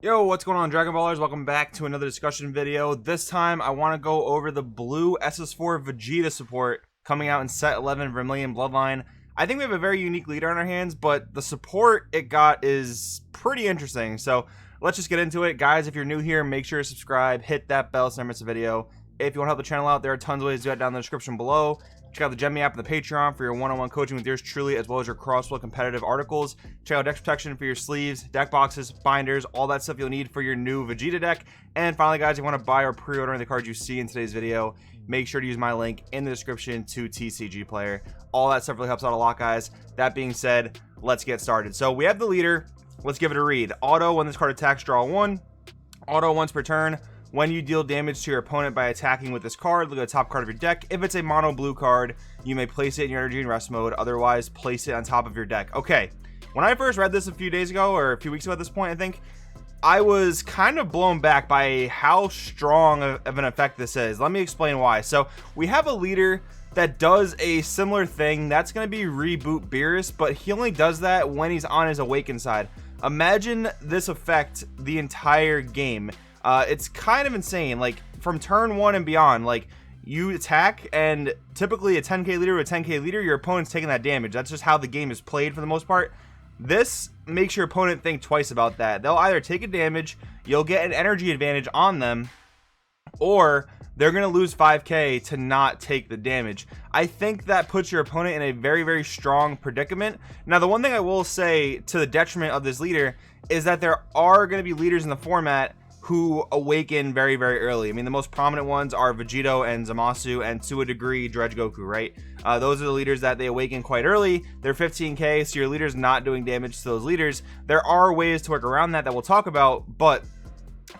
Yo, what's going on, Dragon Ballers? Welcome back to another discussion video. This time, I want to go over the blue SS4 Vegeta support coming out in set 11 Vermilion Bloodline. I think we have a very unique leader on our hands, but the support it got is pretty interesting. So let's just get into it. Guys, if you're new here, make sure to subscribe, hit that bell so you never miss a video. If you want to help the channel out, there are tons of ways to do that down in the description below. Check out the Gemmy app and the Patreon for your one-on-one coaching with yours truly, as well as your crossflow competitive articles. Check out deck protection for your sleeves, deck boxes, binders, all that stuff you'll need for your new Vegeta deck. And finally, guys, if you want to buy or pre-order the cards you see in today's video, make sure to use my link in the description to TCG Player. All that stuff really helps out a lot, guys. That being said, let's get started. So we have the leader. Let's give it a read. Auto, when this card attacks, draw one. Auto once per turn. When you deal damage to your opponent by attacking with this card, look at the top card of your deck. If it's a mono blue card, you may place it in your energy and rest mode. Otherwise, place it on top of your deck. Okay, when I first read this a few days ago, or a few weeks ago at this point, I think, I was kind of blown back by how strong of an effect this is. Let me explain why. So we have a leader that does a similar thing. That's going to be Reboot Beerus, but he only does that when he's on his Awakened side. Imagine this effect the entire game. It's kind of insane. Like, from turn 1 and beyond, like, you attack, and typically a 10k leader to a 10k leader, your opponent's taking that damage. That's just how the game is played for the most part. This makes your opponent think twice about that. They'll either take a damage, you'll get an energy advantage on them, or they're going to lose 5k to not take the damage. I think that puts your opponent in a very, very strong predicament. Now, the one thing I will say to the detriment of this leader is that there are going to be leaders in the format who awaken very, very early. I mean, the most prominent ones are Vegeta and Zamasu, and to a degree Dredge Goku, right? Those are the leaders that they awaken quite early. They're 15k, so your leader's not doing damage to those leaders. There are ways to work around that we'll talk about, but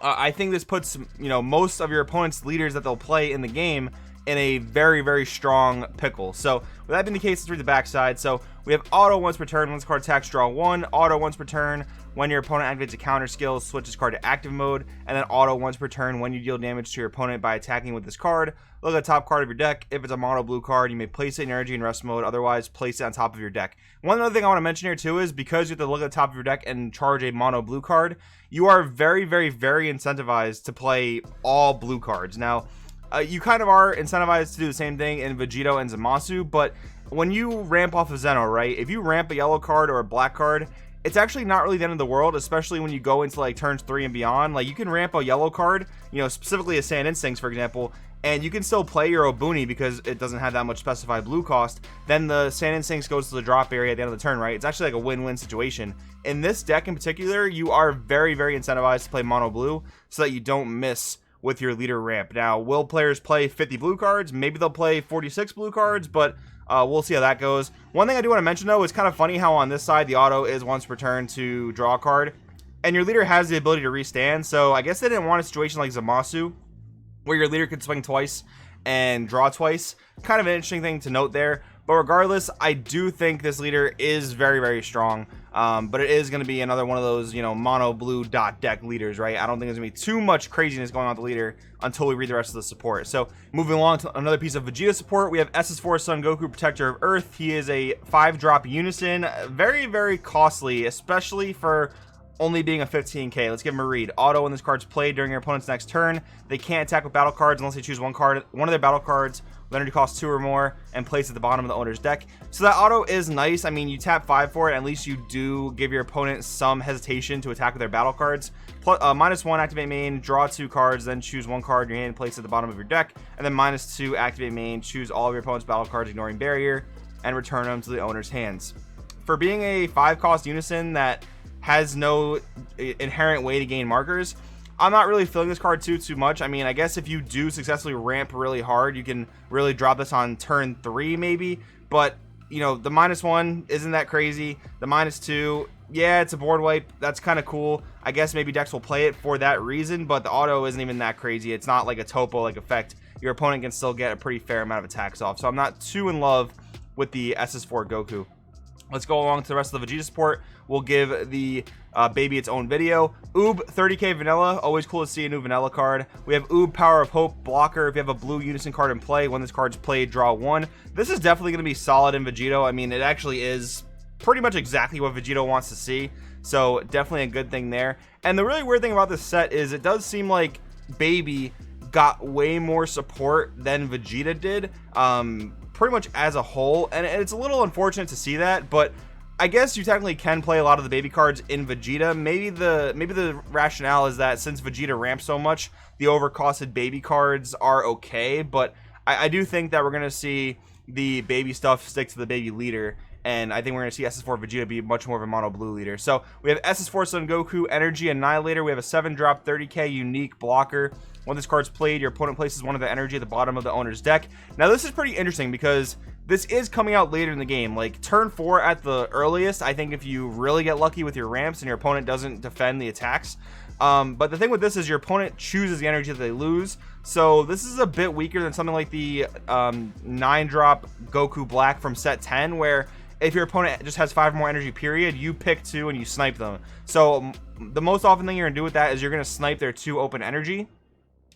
I think this puts, you know, most of your opponent's leaders that they'll play in the game in a very, very strong pickle. So with that being the case, let's read the backside. So we have auto once per turn. When this card attacks, draw one. Auto once per turn. When your opponent activates a counter skill, switch this card to active mode. And then auto once per turn when you deal damage to your opponent by attacking with this card. Look at the top card of your deck. If it's a mono blue card, you may place it in energy and rest mode. Otherwise, place it on top of your deck. One other thing I want to mention here too is because you have to look at the top of your deck and charge a mono blue card, you are very, very, very incentivized to play all blue cards. Now, you kind of are incentivized to do the same thing in Vegeta and Zamasu, but when you ramp off of Zeno, right, if you ramp a yellow card or a black card, it's actually not really the end of the world, especially when you go into like turns 3 and beyond. Like, you can ramp a yellow card, you know, specifically a Saiyan Instincts, for example, and you can still play your Obuni because it doesn't have that much specified blue cost. Then the Saiyan Instincts goes to the drop area at the end of the turn, right? It's actually like a win-win situation. In this deck in particular, you are very, very incentivized to play mono blue so that you don't miss with your leader ramp. Now, will players play 50 blue cards? Maybe they'll play 46 blue cards, but we'll see how that goes. One thing I do want to mention, though, is kind of funny how on this side the auto is once per turn to draw a card, and your leader has the ability to restand. So I guess they didn't want a situation like Zamasu where your leader could swing twice and draw twice. Kind of an interesting thing to note there. But regardless, I do think this leader is very, very strong. But it is going to be another one of those, you know, mono blue dot deck leaders, right? I don't think there's going to be too much craziness going on with the leader until we read the rest of the support. So moving along to another piece of Vegeta support, we have SS4 Son Goku, Protector of Earth. He is a 5-drop unison. Very, very costly, especially for only being a 15k. Let's give him a read. Auto, when this card's played during your opponent's next turn, they can't attack with battle cards unless they choose one of their battle cards with energy cost 2 or more and place at the bottom of the owner's deck. So that auto is nice. I mean, you tap 5 for it, at least you do give your opponent some hesitation to attack with their battle cards. Plus, -1 activate main, draw 2 cards, then choose 1 card in your hand and place it at the bottom of your deck, and then -2 activate main, choose all of your opponent's battle cards ignoring barrier and return them to the owner's hands. For being a 5-cost unison that has no inherent way to gain markers, I'm not really feeling this card too much. I mean, I guess if you do successfully ramp really hard, you can really drop this on turn 3 maybe, but you know, the -1 isn't that crazy. The -2, yeah, it's a board wipe. That's kind of cool. I guess maybe decks will play it for that reason, but the auto isn't even that crazy. It's not like a topo like effect. Your opponent can still get a pretty fair amount of attacks off, so I'm not too in love with the SS4 Goku. Let's go along to the rest of the Vegeta support. We'll give the baby its own video. Oob, 30k vanilla. Always cool to see a new vanilla card. We have Oob, Power of Hope, blocker. If you have a blue unison card in play, when this card's played, draw 1. This is definitely going to be solid in Vegeta. I mean, it actually is pretty much exactly what Vegeta wants to see. So definitely a good thing there. And the really weird thing about this set is it does seem like Baby got way more support than Vegeta did, pretty much as a whole. And it's a little unfortunate to see that, but I guess you technically can play a lot of the baby cards in Vegeta. Maybe the rationale is that since Vegeta ramps so much, the overcosted baby cards are okay, but I do think that we're going to see the baby stuff stick to the baby leader, and I think we're going to see SS4 Vegeta be much more of a mono blue leader. So we have SS4 Son Goku Energy Annihilator. We have a 7-drop 30k unique blocker. When this card's played, your opponent places one of the energy at the bottom of the owner's deck. Now this is pretty interesting because this is coming out later in the game, like turn 4 at the earliest. I think if you really get lucky with your ramps and your opponent doesn't defend the attacks. But the thing with this is your opponent chooses the energy that they lose. So this is a bit weaker than something like the 9-drop Goku Black from set 10, where if your opponent just has 5 more energy period, you pick 2 and you snipe them. So the most often thing you're gonna do with that is you're gonna snipe their 2 open energy.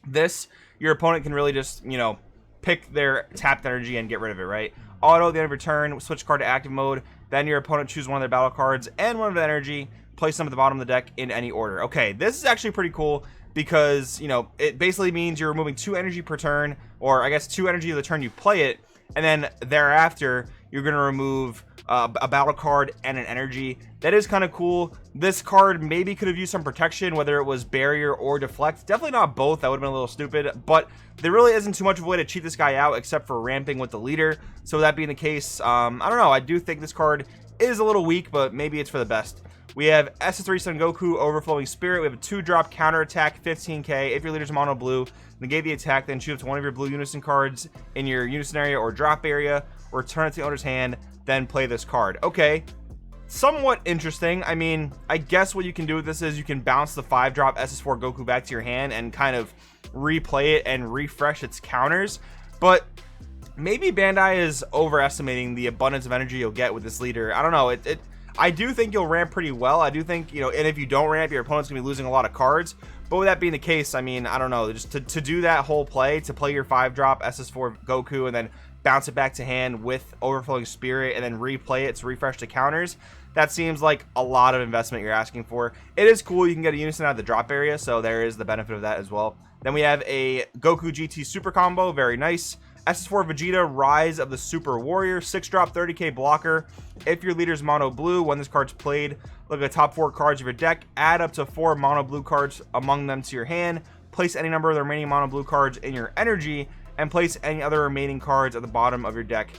This, your opponent can really just, you know, pick their tapped energy and get rid of it, right? Auto, at the end of your turn, switch card to active mode. Then your opponent choose one of their battle cards and one of the energy, place them at the bottom of the deck in any order. Okay, this is actually pretty cool because, you know, it basically means you're removing 2 energy per turn, or I guess 2 energy of the turn you play it, and then thereafter you're going to remove a battle card and an energy. That is kind of cool. This card maybe could have used some protection, whether it was barrier or deflect. Definitely not both. That would have been a little stupid, but there really isn't too much of a way to cheat this guy out except for ramping with the leader. So that being the case, I don't know. I do think this card is a little weak, but maybe it's for the best. We have SS3 Son Goku Overflowing Spirit. We have a 2-drop counterattack, 15k. If your leader's mono blue, negate the attack, then shoot up to one of your blue unison cards in your unison area or drop area, return it to the owner's hand, then play this card. Okay, somewhat interesting. I mean, I guess what you can do with this is you can bounce the 5-drop SS4 Goku back to your hand and kind of replay it and refresh its counters, but maybe Bandai is overestimating the abundance of energy you'll get with this leader. I don't know. I do think you'll ramp pretty well. I do think, you know, and if you don't ramp, your opponent's gonna be losing a lot of cards. But with that being the case, I mean, I don't know, just to do that whole play, to play your 5-drop SS4 Goku and then bounce it back to hand with Overflowing Spirit and then replay it to refresh the counters, that seems like a lot of investment you're asking for. It is cool. You can get a unison out of the drop area, so there is the benefit of that as well. Then we have a Goku GT Super Combo, very nice. SS4 Vegeta Rise of the Super Warrior, 6-drop 30k blocker. If your leader's mono blue, when this card's played, look at the top 4 cards of your deck, add up to 4 mono blue cards among them to your hand, place any number of the remaining mono blue cards in your energy, and place any other remaining cards at the bottom of your deck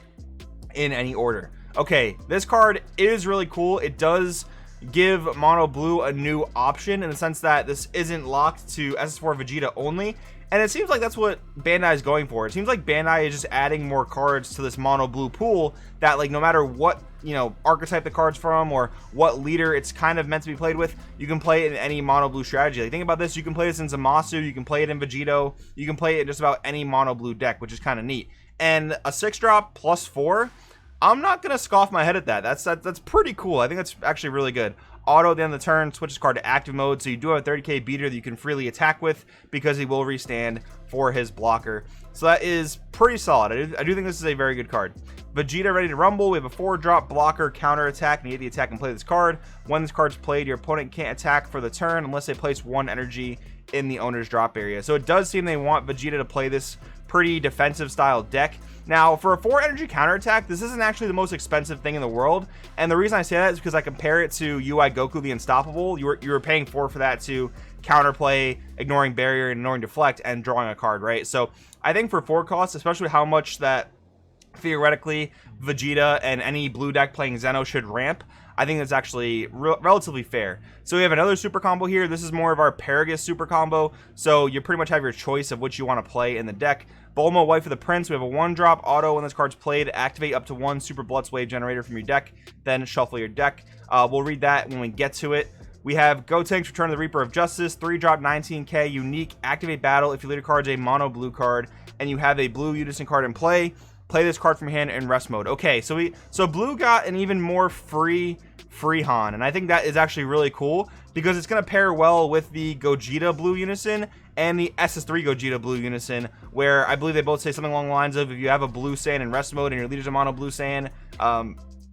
in any order. Okay, this card is really cool. It does give mono blue a new option in the sense that this isn't locked to SS4 Vegeta only, and it seems like that's what Bandai is going for. It seems like Bandai is just adding more cards to this mono blue pool that, like, no matter what, you know, archetype the card's from or what leader it's kind of meant to be played with, you can play it in any mono blue strategy. Like, think about this, you can play this in Zamasu, you can play it in Vegito, you can play it in just about any mono blue deck, which is kind of neat. And a 6-drop plus 4, I'm not gonna scoff my head at that. That's pretty cool. I think that's actually really good. Auto at the end of the turn, switches card to active mode, so you do have a 30k beater that you can freely attack with because he will restand for his blocker. So that is pretty solid. I do think this is a very good card. Vegeta Ready to Rumble. We have a 4-drop blocker counter attack. Negate the attack and play this card. When this card's played, your opponent can't attack for the turn unless they place 1 energy in the owner's drop area. So it does seem they want Vegeta to play this pretty defensive style deck. Now, for a 4 energy counterattack, this isn't actually the most expensive thing in the world, and the reason I say that is because I compare it to UI Goku the Unstoppable. You were paying 4 for that to counterplay, ignoring barrier and ignoring deflect, and drawing a card, right? So I think for 4 costs, especially how much that theoretically Vegeta and any blue deck playing Zeno should ramp, I think that's actually relatively fair. So we have another super combo here. This is more of our Paragus super combo, so you pretty much have your choice of what you want to play in the deck. Bulma, Wife of the Prince. We have a 1-drop auto. When this card's played, activate up to 1 Super Blitz Wave generator from your deck, then shuffle your deck. We'll read that when we get to it. We have Gotenks, Return of the Reaper of Justice, 3-drop 19k, unique, activate battle. If your leader card is a mono blue card and you have a blue unison card in play, play this card from your hand in rest mode. Okay, so blue got an even more free Han, and I think that is actually really cool because it's going to pair well with the Gogeta blue unison and the SS3 Gogeta blue unison, where I believe they both say something along the lines of, if you have a blue Saiyan in rest mode and your leader's a mono blue Saiyan,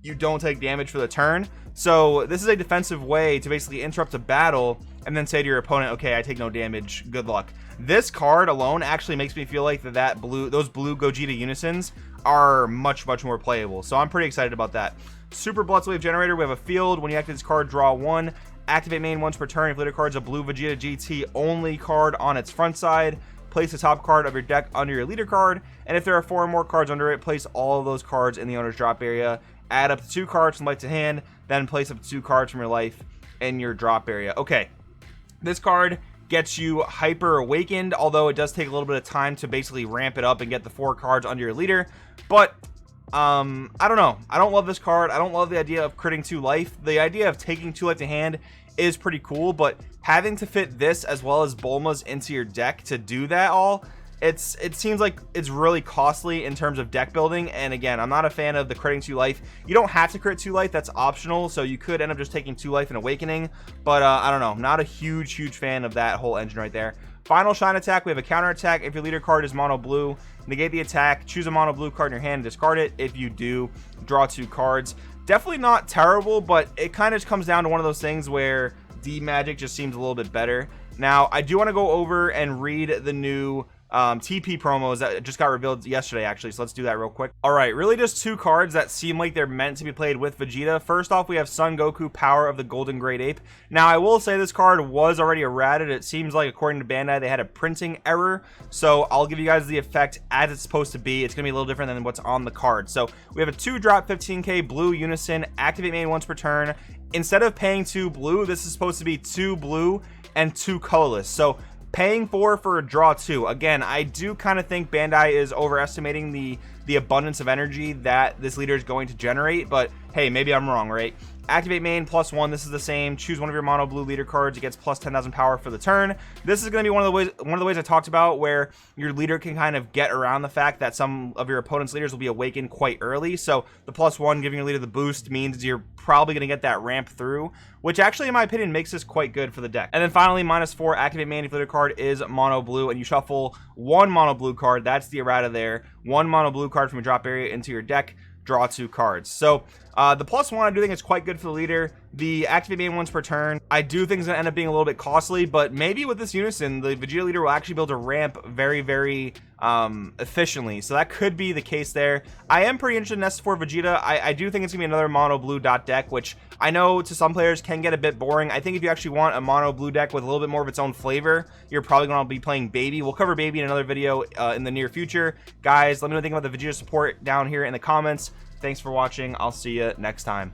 you don't take damage for the turn. So this is a defensive way to basically interrupt a battle and then say to your opponent, okay, I take no damage, good luck. This card alone actually makes me feel like those blue Gogeta unisons are much more playable. So I'm pretty excited about that. Super Blood Wave Generator, we have a field. When you activate this card, draw 1. Activate main once per turn. If leader card's a blue Vegeta GT only card on its front side, place the top card of your deck under your leader card, and if there are 4 or more cards under it, place all of those cards in the owner's drop area. Add up to 2 cards from life to hand, then place up to 2 cards from your life in your drop area. Okay, this card gets you hyper awakened, although it does take a little bit of time to basically ramp it up and get the 4 cards under your leader. But I don't know, I don't love this card. I don't love the idea of critting 2 life. The idea of taking 2 life to hand is pretty cool, but having to fit this as well as Bulma's into your deck to do that all, it seems like it's really costly in terms of deck building. And again, I'm not a fan of the critting 2 life. You don't have to crit 2 life, that's optional, so you could end up just taking 2 life and awakening, but I don't know, not a huge fan of that whole engine right there. Final shine attack, we have a counter attack. If your leader card is mono blue, negate the attack, choose a mono blue card in your hand and discard it. If you do, draw 2 cards. Definitely not terrible, but it kind of comes down to one of those things where D Magic just seems a little bit better. Now, I do want to go over and read the new TP promos that just got revealed yesterday, actually, so let's do that real quick. All right, really just 2 cards that seem like they're meant to be played with Vegeta. First off, we have Son Goku, Power of the Golden Great Ape. Now, I will say this card was already errated. It seems like, according to Bandai, they had a printing error, so I'll give you guys the effect as it's supposed to be. It's going to be a little different than what's on the card. So we have a 2-drop 15k blue unison, activate main once per turn. Instead of paying 2 blue, this is supposed to be 2 blue and 2 colorless. So paying 4 for a draw 2. Again, I do kind of think Bandai is overestimating the abundance of energy that this leader is going to generate, but hey, maybe I'm wrong, right? Activate main +1. This is the same. Choose one of your mono blue leader cards. It gets plus 10,000 power for the turn. This is going to be one of the ways I talked about where your leader can kind of get around the fact that some of your opponent's leaders will be awakened quite early. So the +1 giving your leader the boost means you're probably going to get that ramp through, which actually, in my opinion, makes this quite good for the deck. And then finally, -4. Activate main if leader card is mono blue, and you shuffle 1 mono blue card. That's the errata there. 1 mono blue card from your drop area into your deck. Draw 2 cards. So the +1, I do think it's quite good for the leader. The activate main once per turn, I do think is going to end up being a little bit costly, but maybe with this unison, the Vegeta leader will actually be able to ramp very efficiently. So that could be the case there. I am pretty interested in S4 Vegeta. I do think it's going to be another mono blue dot deck, which I know to some players can get a bit boring. I think if you actually want a mono blue deck with a little bit more of its own flavor, you're probably going to be playing Baby. We'll cover Baby in another video in the near future. Guys, let me know what you think about the Vegeta support down here in the comments. Thanks for watching. I'll see you next time.